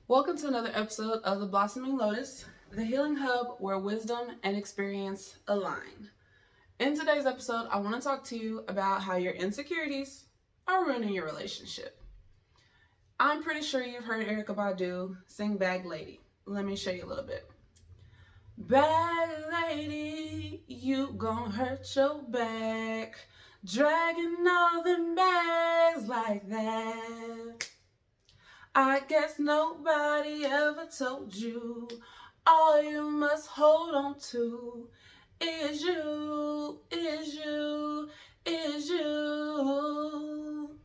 Welcome to another episode of the Blossoming Lotus, the healing hub where wisdom and experience align. In today's episode, I want to talk to you about how your insecurities are ruining your relationship. I'm pretty sure you've heard Erykah Badu sing Bag Lady. Let me show you a little bit. Bag lady, you gon' hurt your back, dragging all them bags like that. I guess nobody ever told you all you must hold on to is you, is you, is you.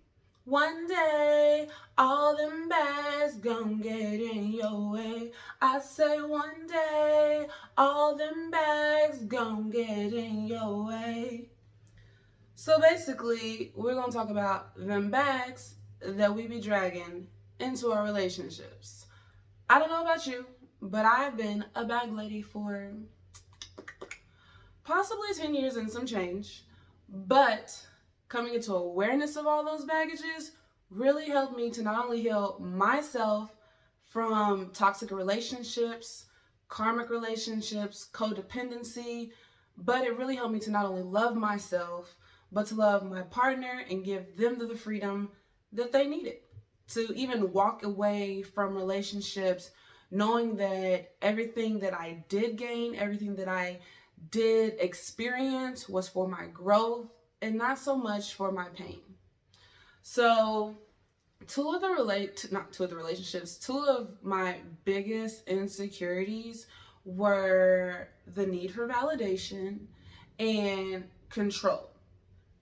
One day, all them bags gon' get in your way. I say one day, all them bags gon' get in your way. So basically, we're gonna talk about them bags that we be dragging into our relationships. I don't know about you, but I've been a bag lady for possibly 10 years and some change. But coming into awareness of all those baggages really helped me to not only heal myself from toxic relationships, karmic relationships, codependency, but it really helped me to not only love myself, but to love my partner and give them the freedom that they needed. To even walk away from relationships knowing that everything that I did gain, everything that I did experience was for my growth and not so much for my pain. So two of my biggest insecurities were the need for validation and control.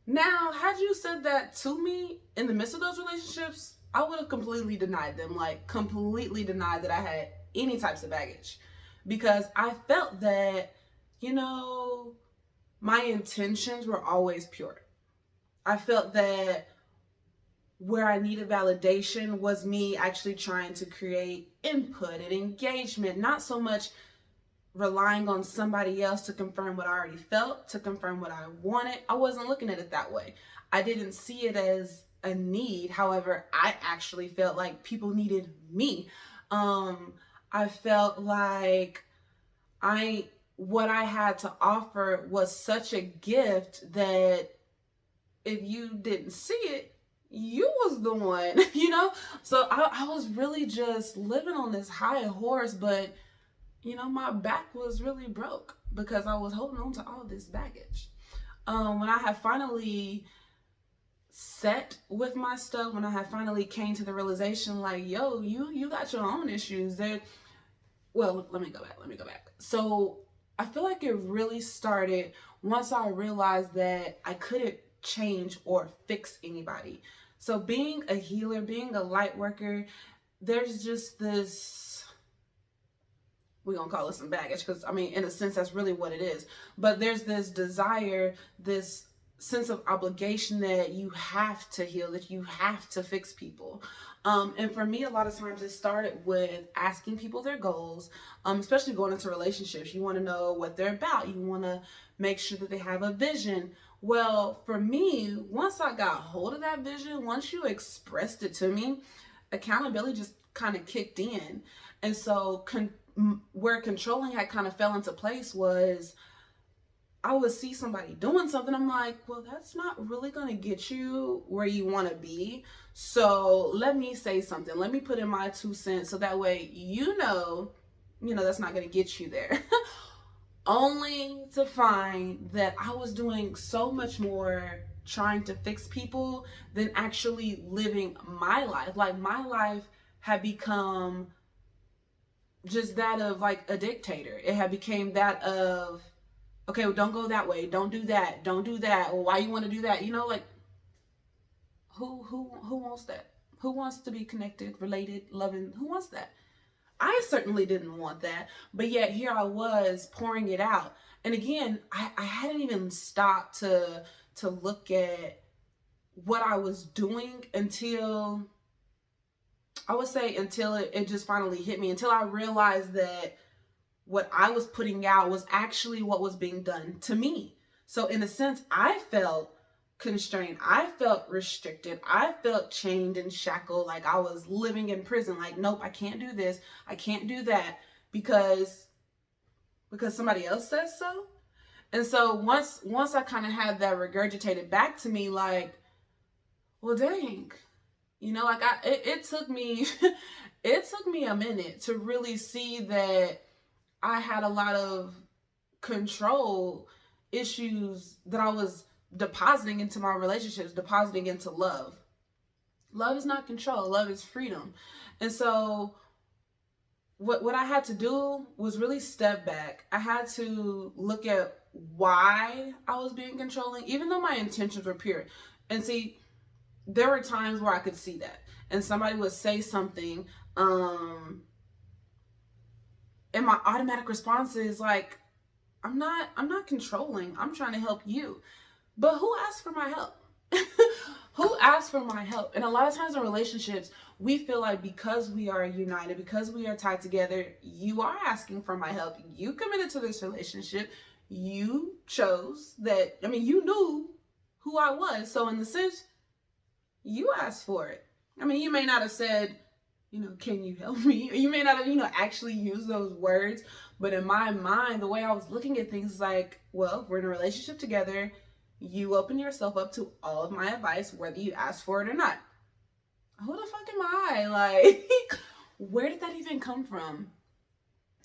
Now, had you said that to me in the midst of those relationships, I would have completely denied them, completely denied that I had any types of baggage. Because I felt that, my intentions were always pure. I felt that where I needed validation was me actually trying to create input and engagement, not so much relying on somebody else to confirm what I already felt, to confirm what I wanted. I wasn't looking at it that way. I didn't see it as a need. However, I actually felt like people needed me. I felt like what I had to offer was such a gift that if you didn't see it, you was the one, So I was really just living on this high horse, but my back was really broke because I was holding on to all this baggage. When I had finally set with my stuff, when I had finally came to the realization, yo, you got your own issues there. Well, let me go back. So I feel like it really started once I realized that I couldn't change or fix anybody. So being a healer, being a light worker, there's just this, we're going to call it some baggage because, in a sense, that's really what it is. But there's this desire, this sense of obligation that you have to heal, that you have to fix people. And for me, a lot of times it started with asking people their goals, especially going into relationships. You want to know what they're about. You want to make sure that they have a vision. Well, for me, once I got hold of that vision, once you expressed it to me, accountability just kind of kicked in. And so where controlling had kind of fell into place was I would see somebody doing something. I'm like, well, that's not really going to get you where you want to be. So let me say something. Let me put in my 2 cents so that way, that's not going to get you there. Only to find that I was doing so much more trying to fix people than actually living my life. Like my life had become just that of a dictator. It had became that of, okay, well, don't go that way. Don't do that. Don't do that. Well, why you want to do that? Who wants that? Who wants to be connected, related, loving? Who wants that? I certainly didn't want that. But yet here I was pouring it out. And again, I hadn't even stopped to look at what I was doing until, I would say, until it just finally hit me. Until I realized that what I was putting out was actually what was being done to me. So in a sense, I felt constrained. I felt restricted. I felt chained and shackled, like I was living in prison. Like, nope, I can't do this. I can't do that because somebody else says so. And so once I kind of had that regurgitated back to me, like, well, dang, like it took me it took me a minute to really see that I had a lot of control issues that I was depositing into my relationships, depositing into love. Love is not control. Love is freedom. And so what I had to do was really step back. I had to look at why I was being controlling, even though my intentions were pure. And see, there were times where I could see that. And somebody would say something, and my automatic response is like, I'm not controlling. I'm trying to help you. But who asked for my help? Who asked for my help? And a lot of times in relationships, we feel like because we are united, because we are tied together, you are asking for my help. You committed to this relationship. You chose that. I mean, you knew who I was. So in the sense, you asked for it. I mean, you may not have said, can you help me? You may not have, actually used those words. But in my mind, the way I was looking at things is like, well, we're in a relationship together. You open yourself up to all of my advice, whether you ask for it or not. Who the fuck am I? Like, where did that even come from?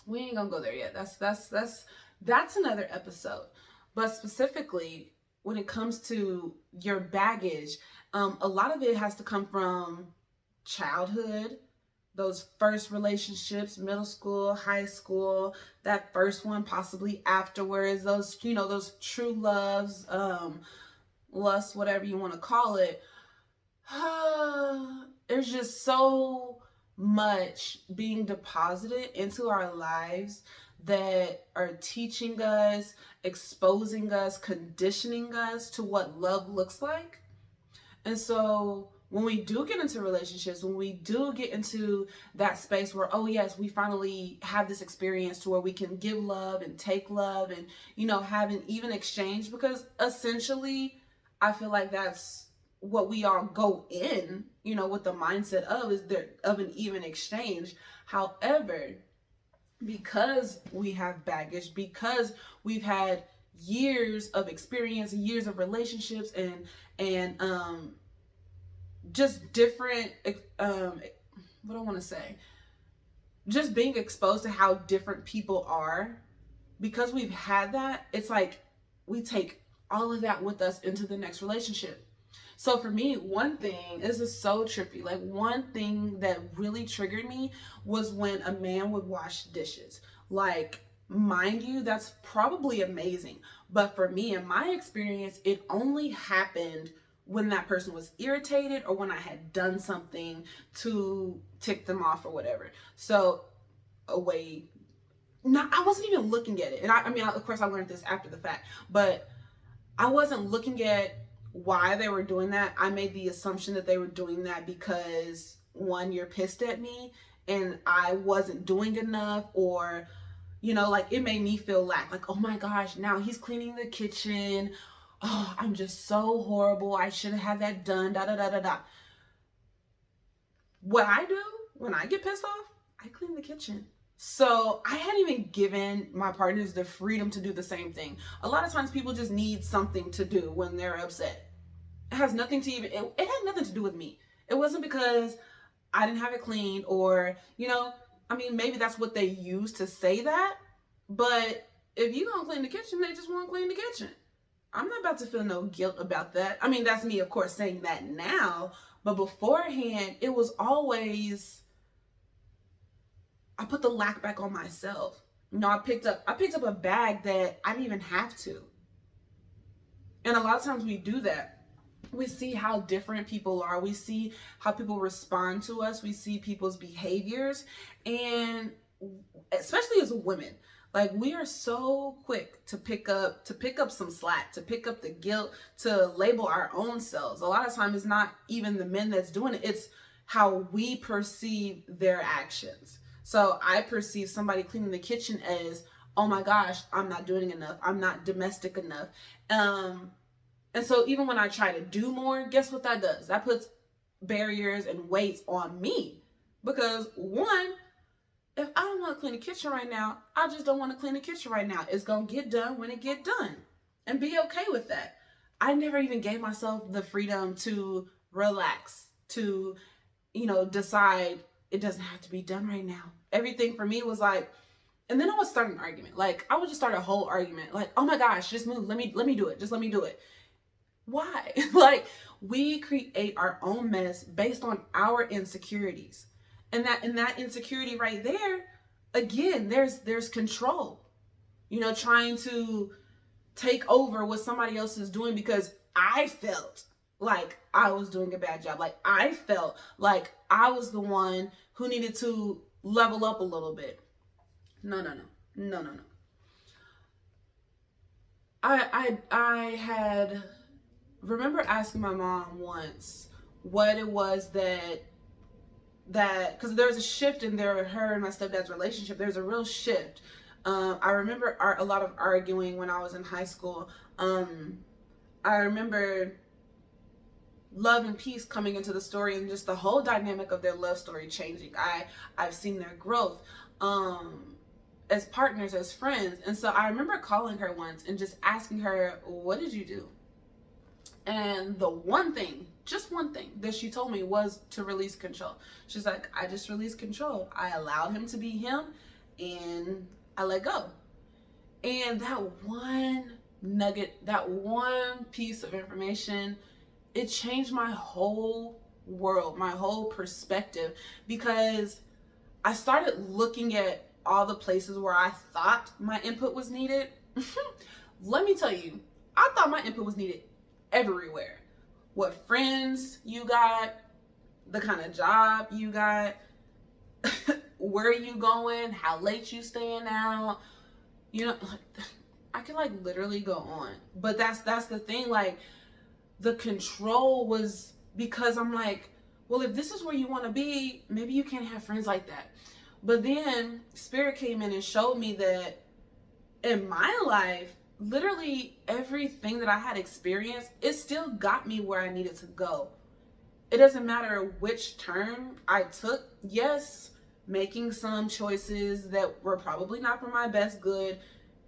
We ain't gonna go there yet. That's another episode. But specifically, when it comes to your baggage, a lot of it has to come from childhood, those first relationships, middle school, high school, that first one possibly afterwards, those true loves, lust, whatever you want to call it. There's just so much being deposited into our lives that are teaching us, exposing us, conditioning us to what love looks like. And so when we do get into relationships, when we do get into that space where, oh yes, we finally have this experience to where we can give love and take love and, have an even exchange, because essentially I feel like that's what we all go in, with the mindset of, is there of an even exchange. However, because we have baggage, because we've had years of experience, years of relationships, and just different, what I want to say, just being exposed to how different people are, because we've had that, it's like we take all of that with us into the next relationship. So for me, one thing, this is so trippy, like one thing that really triggered me was when a man would wash dishes. Like, mind you, that's probably amazing. But for me, in my experience, it only happened when that person was irritated or when I had done something to tick them off or whatever. So I wasn't even looking at it. And I mean, of course I learned this after the fact, but I wasn't looking at why they were doing that. I made the assumption that they were doing that because, one, you're pissed at me and I wasn't doing enough, or, like it made me feel like, oh my gosh, now he's cleaning the kitchen. Oh, I'm just so horrible. I should have had that done, da da da da da. What I do when I get pissed off, I clean the kitchen. So I hadn't even given my partners the freedom to do the same thing. A lot of times people just need something to do when they're upset. It has nothing to even, it had nothing to do with me. It wasn't because I didn't have it cleaned, or, I mean, maybe that's what they use to say that. But if you don't clean the kitchen, they just won't clean the kitchen. I'm not about to feel no guilt about that. I mean, that's me, of course, saying that now. But beforehand, it was always, I put the lack back on myself. I picked up a bag that I didn't even have to. And a lot of times we do that. We see how different people are. We see how people respond to us. We see people's behaviors. And especially as women, like, we are so quick to pick up some slack, to pick up the guilt, to label our own selves. A lot of times it's not even the men that's doing it. It's how we perceive their actions. So I perceive somebody cleaning the kitchen as, oh my gosh, I'm not doing enough. I'm not domestic enough. And so even when I try to do more, guess what that does? That puts barriers and weights on me. Because one, if I don't want to clean the kitchen right now, I just don't want to clean the kitchen right now. It's going to get done when it get done. And be okay with that. I never even gave myself the freedom to relax, to, decide it doesn't have to be done right now. Everything for me was like, and then I would start an argument. Like, I would just start a whole argument. Like, oh my gosh, just move. Let me do it. Just let me do it. Why? Like, we create our own mess based on our insecurities. And that insecurity right there, again, there's control. Trying to take over what somebody else is doing because I felt like I was doing a bad job. Like, I felt like I was the one who needed to level up a little bit. No. I had remember asking my mom once what it was that because there was a shift in her and my stepdad's relationship. There's a real shift. I remember a lot of arguing when I was in high school. I remember love and peace coming into the story, and just the whole dynamic of their love story changing. I've seen their growth as partners, as friends. And so I remember calling her once and just asking her, what did you do? And the one thing, just one thing that she told me was to release control. She's like, I just released control. I allowed him to be him and I let go. And that one nugget, that one piece of information, it changed my whole world, my whole perspective, because I started looking at all the places where I thought my input was needed. Let me tell you, I thought my input was needed everywhere. What friends you got, the kind of job you got, where you going, how late you staying out. I could literally go on. But that's the thing, the control was because I'm like, well, if this is where you want to be, maybe you can't have friends like that. But then Spirit came in and showed me that in my life, literally everything that I had experienced, it still got me where I needed to go. It doesn't matter which turn I took. Yes, making some choices that were probably not for my best good.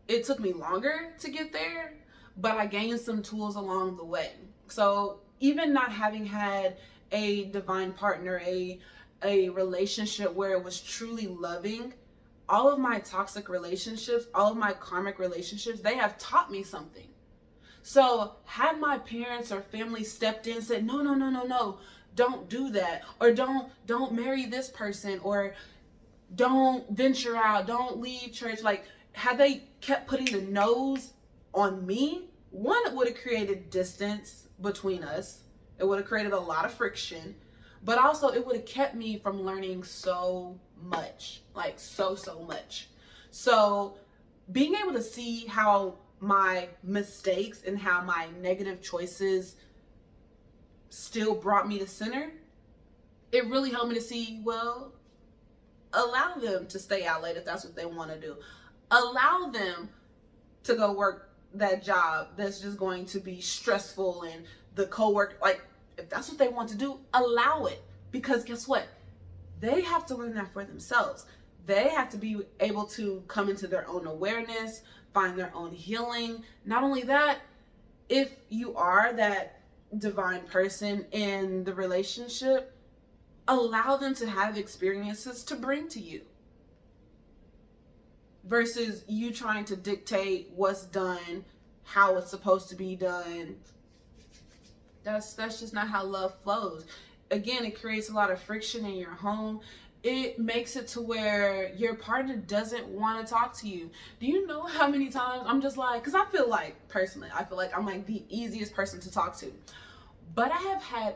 It took me longer to get there, but I gained some tools along the way. So even not having had a divine partner, a relationship where it was truly loving, all of my toxic relationships, all of my karmic relationships, they have taught me something. So had my parents or family stepped in and said, no, don't do that, or don't marry this person, or don't venture out, don't leave church, had they kept putting the no's on me, one, it would have created distance between us. It would have created a lot of friction, but also it would have kept me from learning so much, so much. So being able to see how my mistakes and how my negative choices still brought me to center, it really helped me to see, well, allow them to stay out late if that's what they want to do. Allow them to go work that job that's just going to be stressful, and the coworker, if that's what they want to do, allow it. Because guess what? They have to learn that for themselves. They have to be able to come into their own awareness, find their own healing. Not only that, if you are that divine person in the relationship, allow them to have experiences to bring to you, versus you trying to dictate what's done, how it's supposed to be done. That's just not how love flows. Again, it creates a lot of friction in your home. It makes it to where your partner doesn't want to talk to you. Do you know how many times I'm just because I feel like I'm the easiest person to talk to. But I have had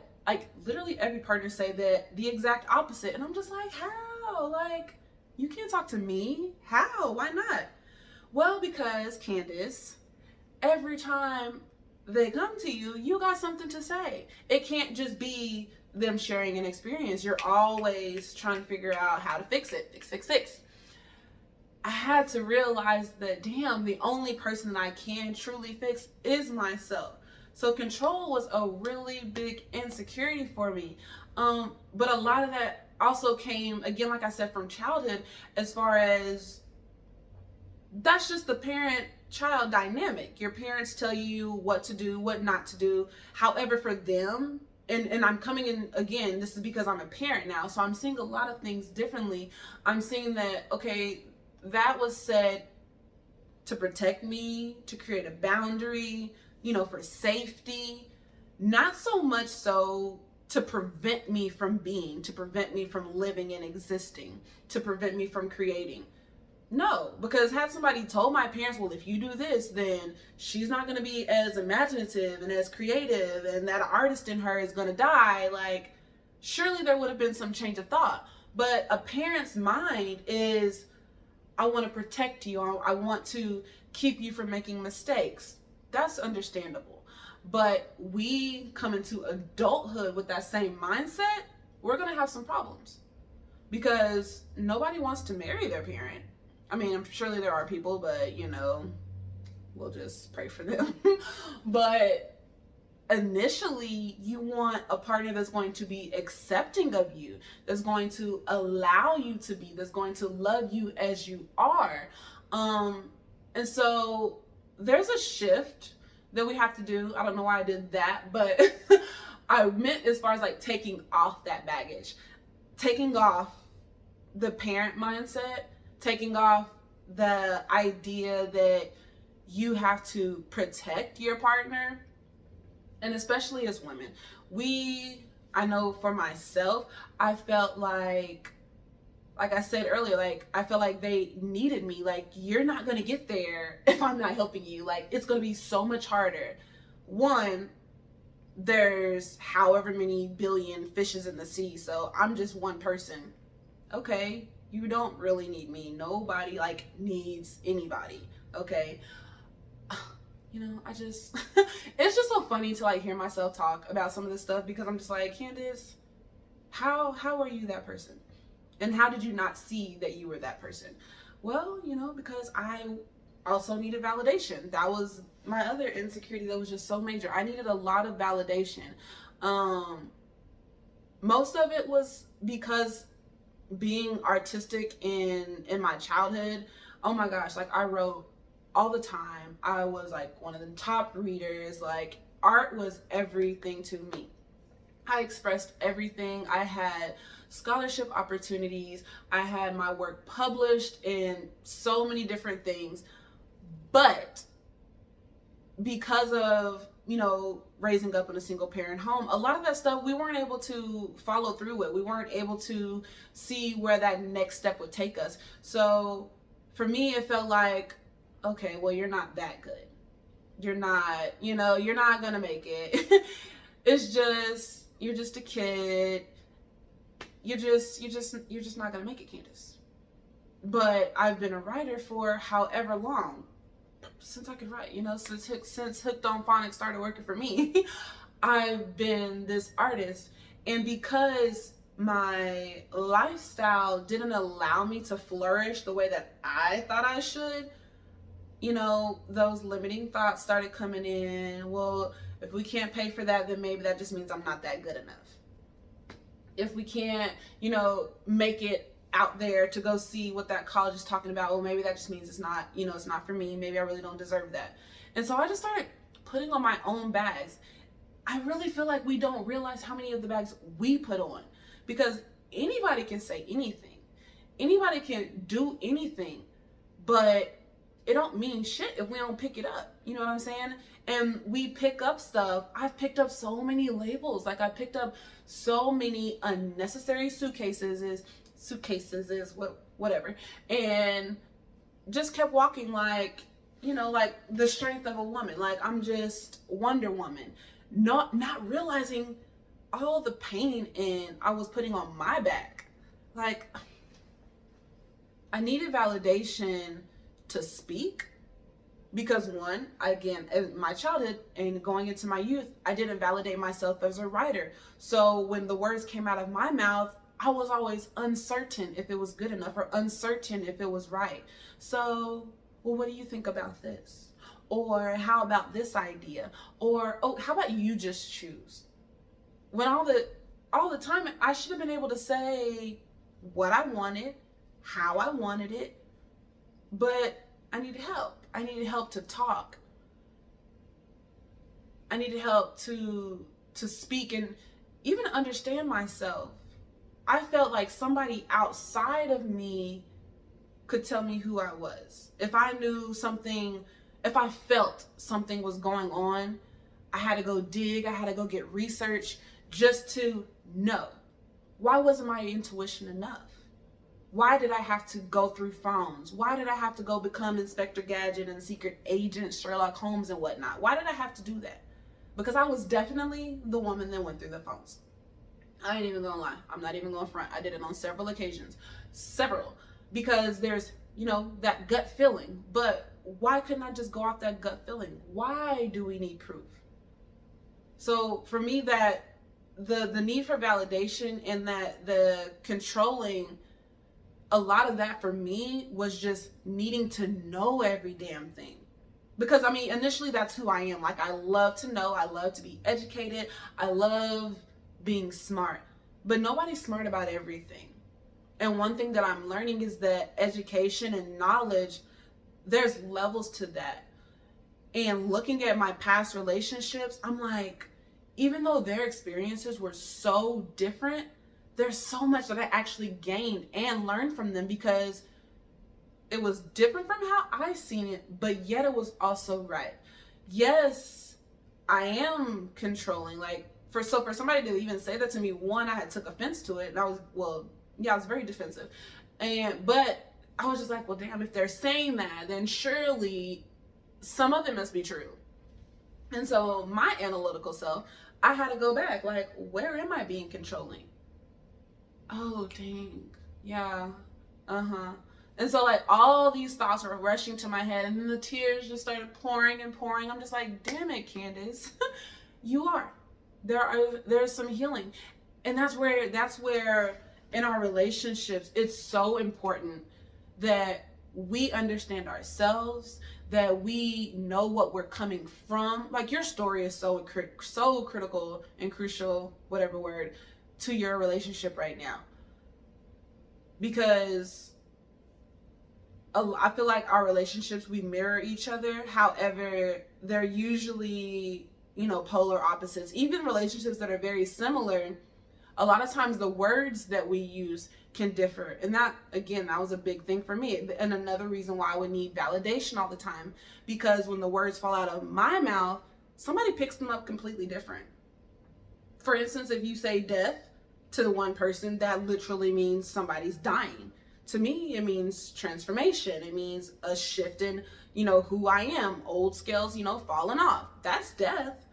literally every partner say that the exact opposite. And I'm just how? You can't talk to me? How? Why not? Well, because Candace, every time they come to you, you got something to say. It can't just be them sharing an experience. You're always trying to figure out how to fix it. Fix. I had to realize that, damn, the only person that I can truly fix is myself. So control was a really big insecurity for me. But a lot of that also came, again, like I said, from childhood, as far as that's just the parent child dynamic. Your parents tell you what to do, what not to do. However, for them, and I'm coming in again, this is because I'm a parent now, so I'm seeing a lot of things differently. I'm seeing that, okay, that was said to protect me, to create a boundary, for safety, not so much so to prevent me from being, to prevent me from living and existing, to prevent me from creating. No, because had somebody told my parents, well, if you do this, then she's not going to be as imaginative and as creative, and that artist in her is going to die, like, surely there would have been some change of thought. But a parent's mind is, I want to protect you. I want to keep you from making mistakes. That's understandable. But we come into adulthood with that same mindset, we're going to have some problems. Because nobody wants to marry their parent. I mean, surely there are people, but, we'll just pray for them. But initially, you want a partner that's going to be accepting of you, that's going to allow you to be, that's going to love you as you are. And so there's a shift that we have to do. I don't know why I did that, but I meant as far as like taking off that baggage, taking off the parent mindset, taking off the idea that you have to protect your partner. And especially as women, I know for myself, I felt like I said earlier, like, I felt like they needed me. Like, you're not going to get there if I'm not helping you. Like, it's going to be so much harder. One, there's however many billion fishes in the sea, so I'm just one person. Okay, you don't really need me. Nobody, like, needs anybody, okay? It's just so funny to, like, hear myself talk about some of this stuff, because I'm just like, Candace, how are you that person? And how did you not see that you were that person? Well, because I also needed validation. That was my other insecurity that was just so major. I needed a lot of validation. Most of it was because being artistic in my childhood, oh my gosh, like, I wrote all the time. I was like one of the top readers. Like, art was everything to me. I expressed everything. I had scholarship opportunities. I had my work published in so many different things. But because of, raising up in a single parent home, a lot of that stuff we weren't able to follow through with. We weren't able to see where that next step would take us. So for me, it felt like, okay, well, you're not that good. You're not, you're not gonna make it. It's just, you're just a kid. You're just not gonna make it, Candace. But I've been a writer for however long, since I could write, since Hooked on Phonics started working for me. I've been this artist, and because my lifestyle didn't allow me to flourish the way that I thought I should, those limiting thoughts started coming in. Well, if we can't pay for that, then maybe that just means I'm not that good enough. If we can't, make it out there to go see what that college is talking about, well, maybe that just means it's not, it's not for me. Maybe I really don't deserve that. And so I just started putting on my own bags. I really feel like we don't realize how many of the bags we put on, because anybody can say anything. Anybody can do anything, but it don't mean shit if we don't pick it up. You know what I'm saying? And we pick up stuff. I've picked up so many labels. Like, I picked up so many unnecessary suitcases, whatever. And just kept walking like, like the strength of a woman. Like, I'm just Wonder Woman. Not realizing all the pain I was putting on my back. Like, I needed validation to speak, because one, again, in my childhood and going into my youth, I didn't validate myself as a writer. So when the words came out of my mouth, I was always uncertain if it was good enough, or uncertain if it was right. So, well, what do you think about this? Or how about this idea? Or, oh, how about you just choose? When all the time I should have been able to say what I wanted, how I wanted it, but I needed help. I needed help to talk. I needed help to speak and even understand myself. I felt like somebody outside of me could tell me who I was. If I knew something, if I felt something was going on, I had to go dig, I had to go get research just to know. Why wasn't my intuition enough? Why did I have to go through phones? Why did I have to go become Inspector Gadget and Secret Agent Sherlock Holmes and whatnot? Why did I have to do that? Because I was definitely the woman that went through the phones. I ain't even gonna lie. I'm not even gonna front. I did it on several occasions. Several. Because there's, that gut feeling. But why couldn't I just go off that gut feeling? Why do we need proof? So for me, that the need for validation and that the controlling, a lot of that for me was just needing to know every damn thing. Because initially that's who I am. Like, I love to know, I love to be educated, I love being smart, but nobody's smart about everything. And one thing that I'm learning is that education and knowledge, there's levels to that. And looking at my past relationships, I'm like, even though their experiences were so different, there's so much that I actually gained and learned from them, because it was different from how I seen it, but yet it was also right. Yes, I am controlling. Like, for somebody to even say that to me, one, I had took offense to it, and I was very defensive. But I was just like, well, damn, if they're saying that, then surely some of it must be true. And so my analytical self, I had to go back, like, where am I being controlling? Oh, dang. Yeah. And so, like, all these thoughts were rushing to my head, and then the tears just started pouring and pouring. I'm just like, damn it, Candace. You are. There's some healing. And that's where in our relationships, it's so important that we understand ourselves, that we know what we're coming from. Like, your story is so critical and crucial, whatever word, to your relationship right now. Because I feel like our relationships, we mirror each other. However, they're usually, polar opposites. Even relationships that are very similar, a lot of times the words that we use can differ. And that, again, that was a big thing for me. And another reason why I would need validation all the time, because when the words fall out of my mouth, somebody picks them up completely different. For instance, if you say death to one person, that literally means somebody's dying. To me, it means transformation. It means a shift in, who I am. Old scales, falling off. That's death.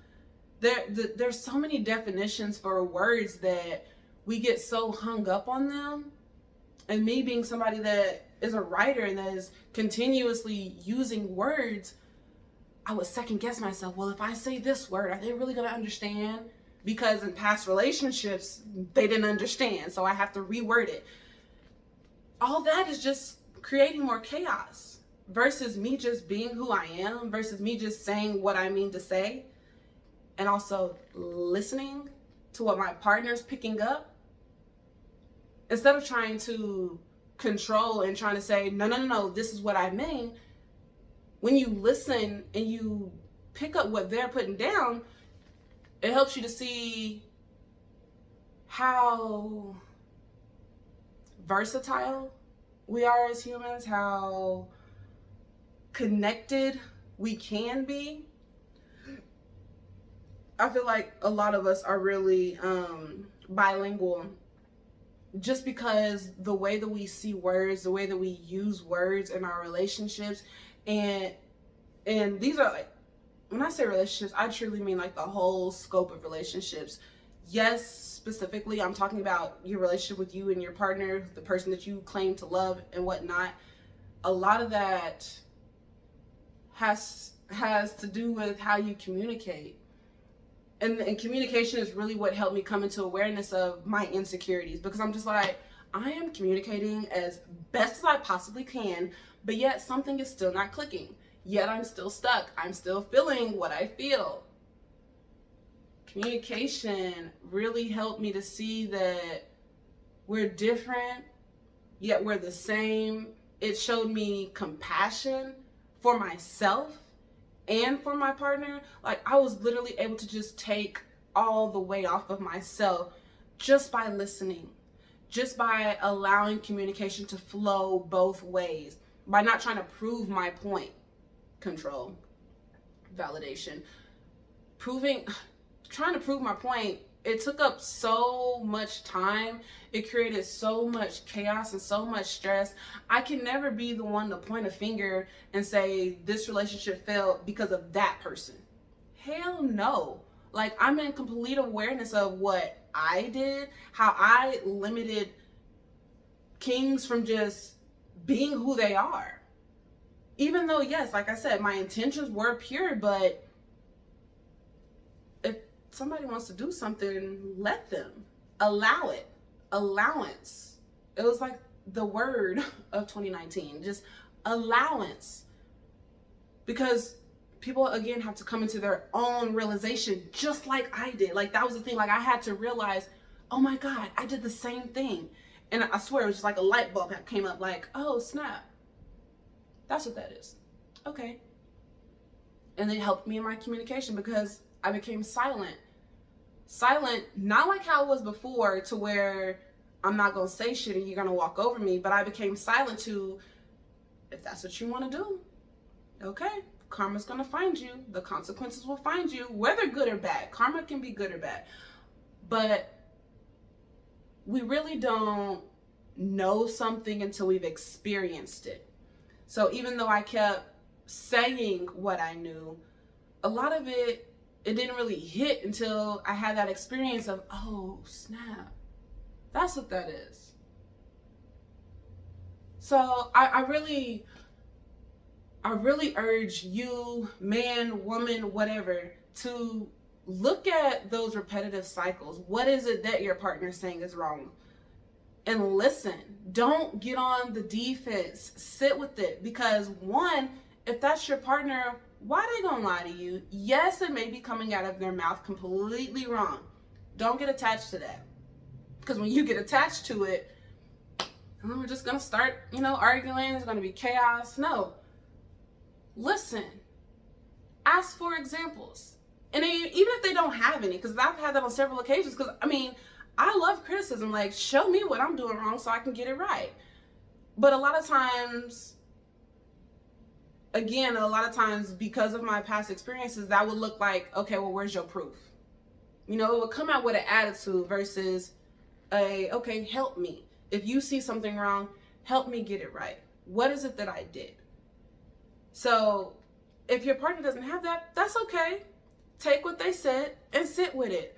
There's so many definitions for words that we get so hung up on them. And me being somebody that is a writer and that is continuously using words, I would second guess myself. Well, if I say this word, are they really going to understand? Because in past relationships, they didn't understand. So I have to reword it. All that is just creating more chaos versus me just being who I am, versus me just saying what I mean to say, and also listening to what my partner's picking up. Instead of trying to control and trying to say, no, this is what I mean. When you listen and you pick up what they're putting down, it helps you to see how versatile we are as humans, how connected we can be. I feel like a lot of us are really bilingual, just because the way that we see words, the way that we use words in our relationships, and these are, like, when I say relationships, I truly mean like the whole scope of relationships. Yes, specifically, I'm talking about your relationship with you and your partner, the person that you claim to love and whatnot. A lot of that has to do with how you communicate. And communication is really what helped me come into awareness of my insecurities, because I'm just like, I am communicating as best as I possibly can, but yet something is still not clicking. yet I'm still stuck. I'm still feeling what I feel. Communication really helped me to see that we're different, yet we're the same. It showed me compassion for myself and for my partner. Like, I was literally able to just take all the weight off of myself just by listening, just by allowing communication to flow both ways, by not trying to prove my point. Control, validation, trying to prove my point. It took up so much time. It created so much chaos and so much stress. I can never be the one to point a finger and say this relationship failed because of that person. Hell no. Like, I'm in complete awareness of what I did, how I limited kings from just being who they are. Even though, yes, like I said, my intentions were pure, but if somebody wants to do something, let them. Allow it. Allowance. It was like the word of 2019, just allowance. Because people, again, have to come into their own realization, just like I did. Like, that was the thing. Like, I had to realize, oh my God, I did the same thing. And I swear, it was just like a light bulb that came up, like, oh, snap. That's what that is. Okay. And it helped me in my communication because I became silent. Silent, not like how it was before, to where I'm not going to say shit and you're going to walk over me, but I became silent to, if that's what you want to do, okay, karma's going to find you. The consequences will find you, whether good or bad. Karma can be good or bad. But we really don't know something until we've experienced it. So even though I kept saying what I knew, a lot of it didn't really hit until I had that experience of, oh, snap. That's what that is. So I really urge you, man, woman, whatever, to look at those repetitive cycles. What is it that your partner's saying is wrong? And listen. Don't get on the defense. Sit with it. Because one, if that's your partner, why are they gonna lie to you? Yes, it may be coming out of their mouth completely wrong. Don't get attached to that. Because when you get attached to it, we're just gonna start, arguing. There's gonna be chaos. No. Listen. Ask for examples. And even if they don't have any, because I've had that on several occasions, because I love criticism. Like, show me what I'm doing wrong so I can get it right. But a lot of times, because of my past experiences, that would look like, okay, well, where's your proof? It would come out with an attitude versus okay, help me. If you see something wrong, help me get it right. What is it that I did? So if your partner doesn't have that, that's okay. Take what they said and sit with it.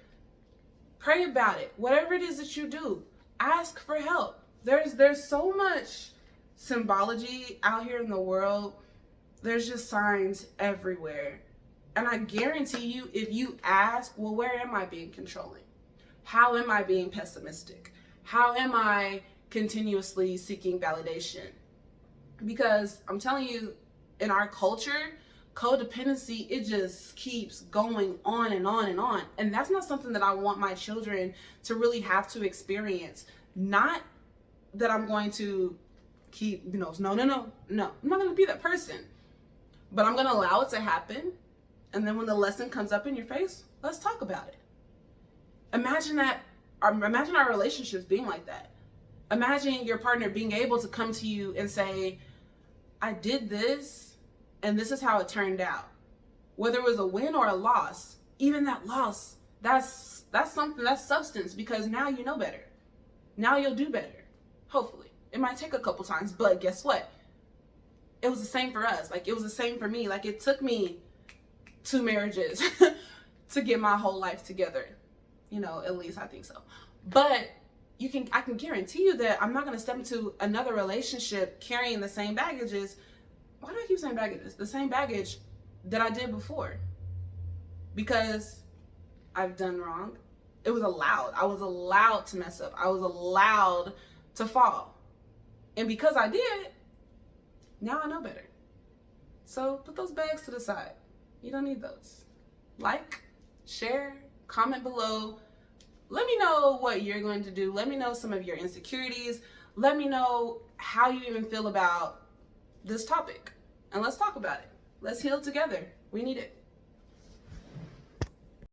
Pray about it. Whatever it is that you do, ask for help. There's so much symbology out here in the world. There's just signs everywhere. And I guarantee you, if you ask, well, where am I being controlling? How am I being pessimistic? How am I continuously seeking validation? Because I'm telling you, in our culture, codependency, it just keeps going on and on and on. And that's not something that I want my children to really have to experience. Not that I'm going to keep, no. I'm not going to be that person. But I'm going to allow it to happen. And then when the lesson comes up in your face, let's talk about it. Imagine our relationships being like that. Imagine your partner being able to come to you and say, I did this, and this is how it turned out. Whether it was a win or a loss, even that loss, that's something, that's substance, because now you know better. Now you'll do better. Hopefully. It might take a couple times, but guess what? It was the same for us. Like, it was the same for me. Like, it took me 2 marriages to get my whole life together. At least I think so. But I can guarantee you that I'm not going to step into another relationship carrying the same baggages. Why do I keep saying baggages? The same baggage that I did before. Because I've done wrong. It was allowed. I was allowed to mess up. I was allowed to fall. And because I did, now I know better. So put those bags to the side. You don't need those. Like, share, comment below. Let me know what you're going to do. Let me know some of your insecurities. Let me know how you even feel about this topic. And let's talk about it. Let's heal together. We need it.